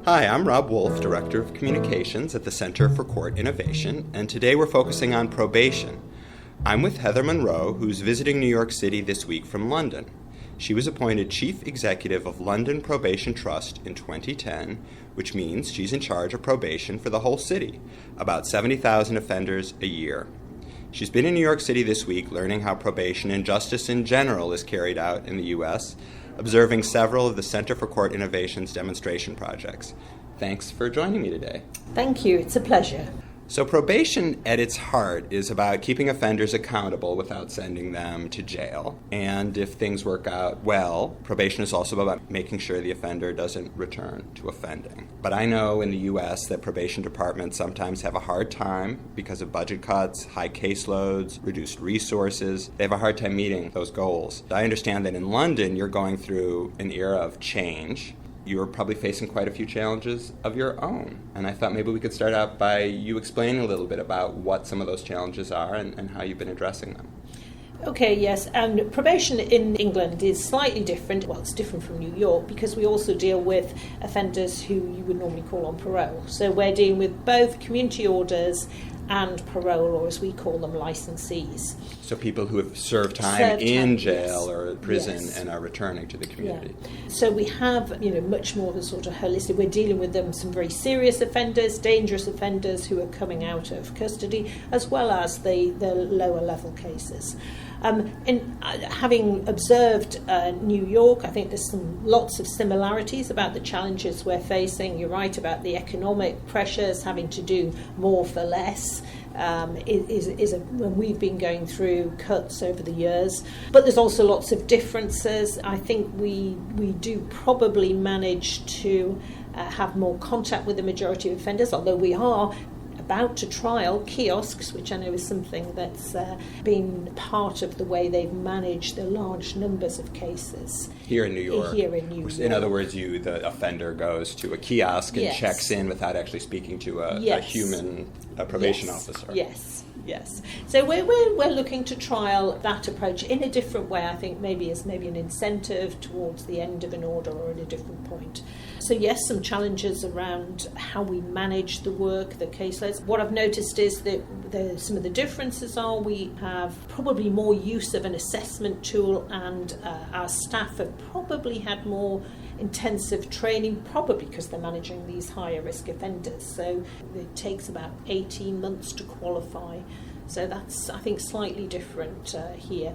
Hi, I'm Rob Wolf, Director of Communications at the Center for Court Innovation, and today we're focusing on probation. I'm with Heather Munro, who's visiting New York City this week from London. She was appointed Chief Executive of London Probation Trust in 2010, which means she's in charge of probation for the whole city, about 70,000 offenders a year. She's been in New York City this week learning how probation and justice in general is carried out in the U.S., observing several of the Center for Court Innovation's demonstration projects. Thanks for joining me today. Thank you. It's a pleasure. So probation at its heart is about keeping offenders accountable without sending them to jail. And if things work out well, probation is also about making sure the offender doesn't return to offending. But I know in the U.S. that probation departments sometimes have a hard time because of budget cuts, high caseloads, reduced resources. They have a hard time meeting those goals. I understand that in London you're going through an era of change. You're probably facing quite a few challenges of your own. And I thought maybe we could start out by you explaining a little bit about what some of those challenges are and how you've been addressing them. Okay, yes, and probation in England is slightly different. Well, it's different from New York because we also deal with offenders who you would normally call on parole. So we're dealing with both community orders and parole, or as we call them, licensees. So people who have served time in jail yes. or prison yes. and are returning to the community. Yeah. So we have, much more of a sort of holistic. We're dealing with them, some very serious offenders, dangerous offenders who are coming out of custody, as well as the lower level cases. Having observed New York, I think there's lots of similarities about the challenges we're facing. You're right about the economic pressures, having to do more for less. When we've been going through cuts over the years, but there's also lots of differences. I think we do probably manage to have more contact with the majority of offenders, although we are about to trial kiosks, which I know is something that's been part of the way they've managed the large numbers of cases. Here in New York. In other words, the offender goes to a kiosk and yes. checks in without actually speaking to a human probation officer. Yes. So we're looking to trial that approach in a different way, I think, maybe as an incentive towards the end of an order or at a different point. So yes, some challenges around how we manage the work, the caseloads. What I've noticed is that some of the differences are we have probably more use of an assessment tool, and our staff have probably had more intensive training, probably because they're managing these higher risk offenders. So it takes about 18 months to qualify. So that's, I think, slightly different here.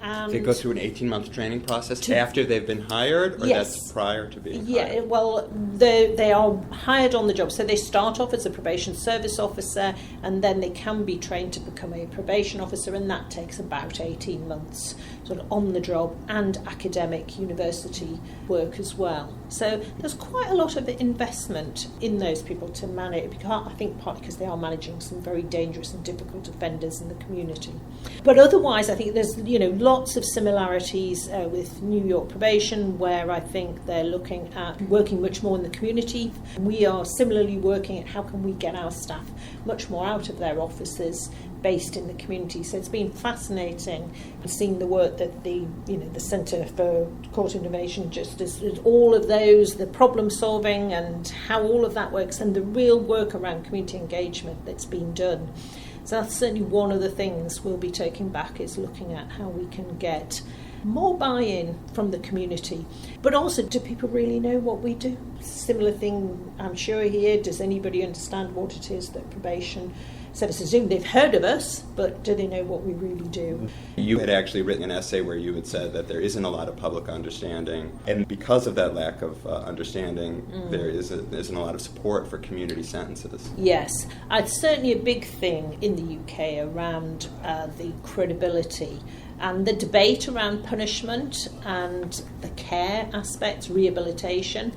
And they go through an 18-month training process after they've been hired, or yes. that's prior to being hired? Yeah, well, they are hired on the job. So they start off as a probation service officer, and then they can be trained to become a probation officer, and that takes about 18 months, sort of on the job and academic university work as well. So there's quite a lot of investment in those people to manage, because I think partly because they are managing some very dangerous and difficult offenders in the community. But otherwise, I think there's, lots of similarities with New York probation, where I think they're looking at working much more in the community. We are similarly working at how can we get our staff much more out of their offices based in the community. So it's been fascinating seeing the work that the Centre for Court Innovation Justice, all of those, the problem solving and how all of that works, and the real work around community engagement that's been done. So that's certainly one of the things we'll be taking back, is looking at how we can get more buy-in from the community. But also, do people really know what we do? Similar thing, I'm sure, here. Does anybody understand what it is that probation service is doing? They've heard of us, but do they know what we really do? You had actually written an essay where you had said that there isn't a lot of public understanding, and because of that lack of understanding, there isn't a lot of support for community sentences. Yes, it's certainly a big thing in the UK around the credibility and the debate around punishment and the care aspects, rehabilitation.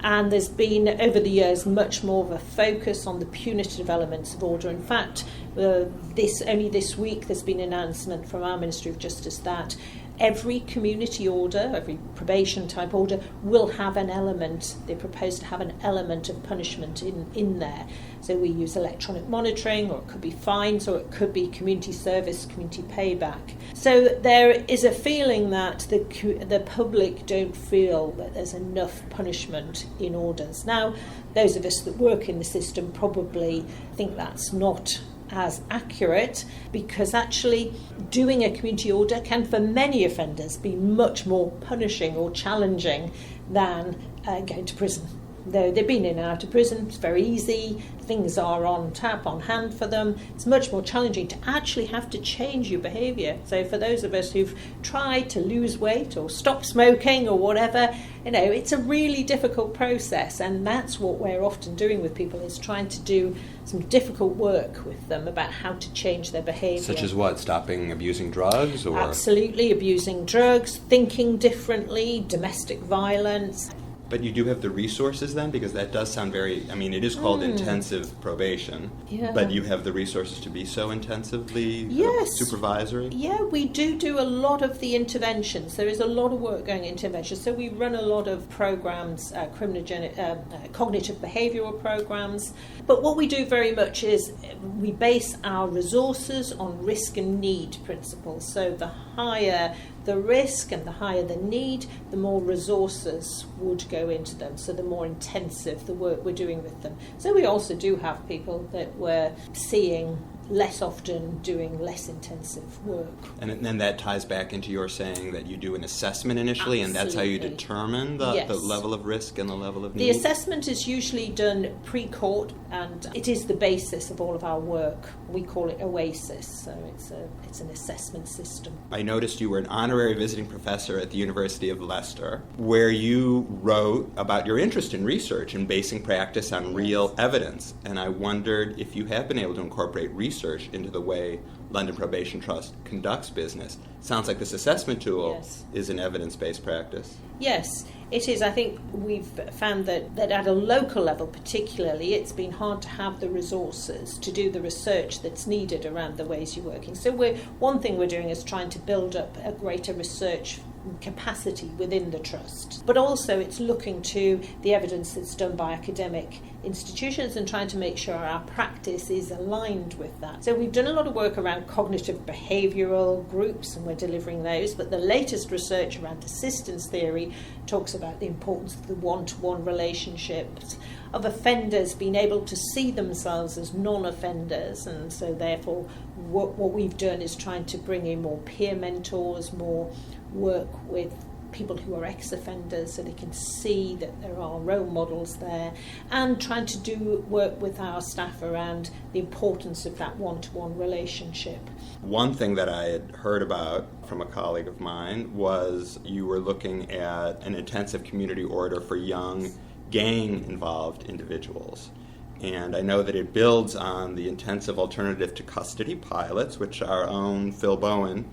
And there's been, over the years, much more of a focus on the punitive elements of order. In fact, only this week there's been an announcement from our Ministry of Justice that every community order, every probation type order will have an element, they propose to have an element of punishment in there. So we use electronic monitoring, or it could be fines, or it could be community service, community payback. So there is a feeling that the public don't feel that there's enough punishment in orders. Now, those of us that work in the system probably think that's not as accurate, because actually doing a community order can for many offenders be much more punishing or challenging than going to prison. Though they've been in and out of prison, it's very easy, things are on tap, on hand for them. It's much more challenging to actually have to change your behaviour. So for those of us who've tried to lose weight or stop smoking or whatever, it's a really difficult process, and that's what we're often doing with people, is trying to do some difficult work with them about how to change their behaviour. Such as what? Stopping abusing drugs? Or Absolutely, abusing drugs, thinking differently, domestic violence. But you do have the resources then? Because that does sound very, it is called intensive probation, but you have the resources to be so intensively supervisory? Yeah, we do a lot of the interventions. There is a lot of work going into interventions. So we run a lot of programs, cognitive behavioural programs. But what we do very much is we base our resources on risk and need principles. So the higher the risk and the higher the need, the more resources would go into them. So the more intensive the work we're doing with them. So we also do have people that we're seeing less often, doing less intensive work. And then that ties back into your saying that you do an assessment initially, and that's how you determine the level of risk and the level of need? The assessment is usually done pre-court, and it is the basis of all of our work. We call it OASIS, so it's an assessment system. I noticed you were an honorary visiting professor at the University of Leicester, where you wrote about your interest in research and basing practice on real evidence. And I wondered if you have been able to incorporate research into the way London Probation Trust conducts business. Sounds like this assessment tool is an evidence-based practice. Yes, it is. I think we've found that at a local level particularly, it's been hard to have the resources to do the research that's needed around the ways you're working. So one thing we're doing is trying to build up a greater research capacity within the trust. But also it's looking to the evidence that's done by academic institutions and trying to make sure our practice is aligned with that. So we've done a lot of work around cognitive behavioural groups, and we're delivering those, but the latest research around assistance theory talks about the importance of the one-to-one relationships, of offenders being able to see themselves as non-offenders, and so therefore what we've done is trying to bring in more peer mentors, more work with people who are ex-offenders so they can see that there are role models there, and trying to do work with our staff around the importance of that one-to-one relationship. One thing that I had heard about from a colleague of mine was you were looking at an intensive community order for young gang-involved individuals. And I know that it builds on the intensive alternative to custody pilots, which our own Phil Bowen,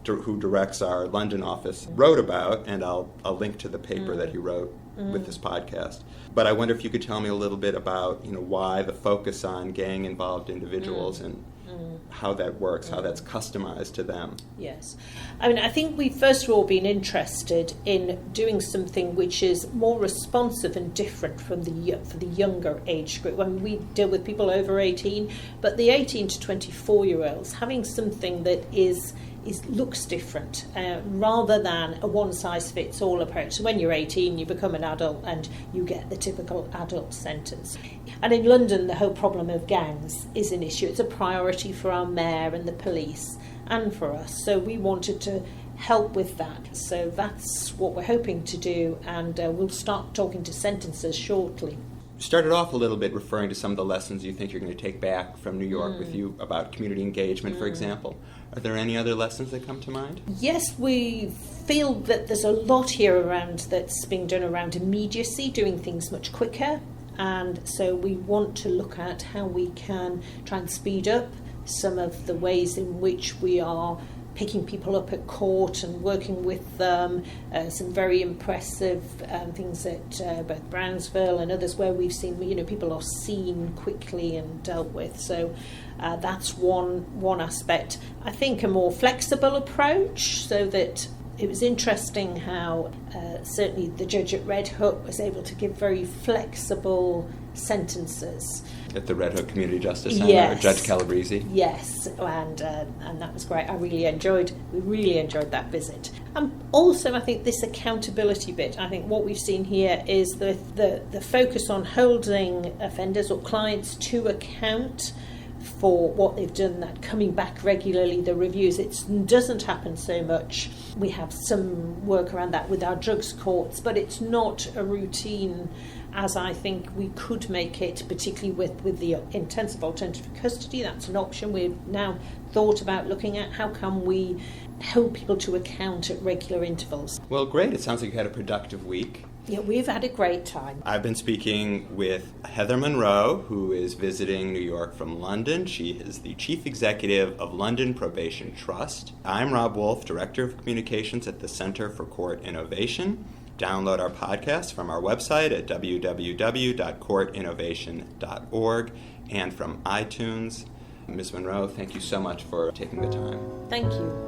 who directs our London office, wrote about, and I'll link to the paper that he wrote with this podcast. But I wonder if you could tell me a little bit about why the focus on gang-involved individuals and how that works, how that's customized to them. Yes. I think we've first of all been interested in doing something which is more responsive and different for the younger age group. When we deal with people over 18, but the 18 to 24-year-olds, having something that looks different rather than a one-size-fits-all approach. So when you're 18, you become an adult and you get the typical adult sentence. And in London, the whole problem of gangs is an issue. It's a priority for our mayor and the police and for us. So we wanted to help with that. So that's what we're hoping to do, and we'll start talking to sentencers shortly. You started off a little bit referring to some of the lessons you think you're going to take back from New York with you about community engagement, for example. Are there any other lessons that come to mind? Yes, we feel that there's a lot here that's being done around immediacy, doing things much quicker. And so we want to look at how we can try and speed up some of the ways in which we are picking people up at court and working with them. Some very impressive things at both Brownsville and others where we've seen, people are seen quickly and dealt with. So that's one aspect. I think a more flexible approach so that it was interesting how certainly the judge at Red Hook was able to give very flexible sentences. At the Red Hook Community Justice Center, Yes. Judge Calabrese. Yes, and that was great. We really enjoyed that visit. Also, I think this accountability bit, I think what we've seen here is the focus on holding offenders or clients to account for what they've done, that coming back regularly, the reviews. It doesn't happen so much. We have some work around that with our drugs courts, but it's not a routine as I think we could make it, particularly with the intensive alternative custody. That's an option. We've now thought about looking at how can we hold people to account at regular intervals. Well, great. It sounds like you had a productive week. Yeah, we've had a great time. I've been speaking with Heather Munro, who is visiting New York from London. She is the Chief Executive of London Probation Trust. I'm Rob Wolf, Director of Communications at the Center for Court Innovation. Download our podcast from our website at www.courtinnovation.org and from iTunes. Ms. Munro, thank you so much for taking the time. Thank you.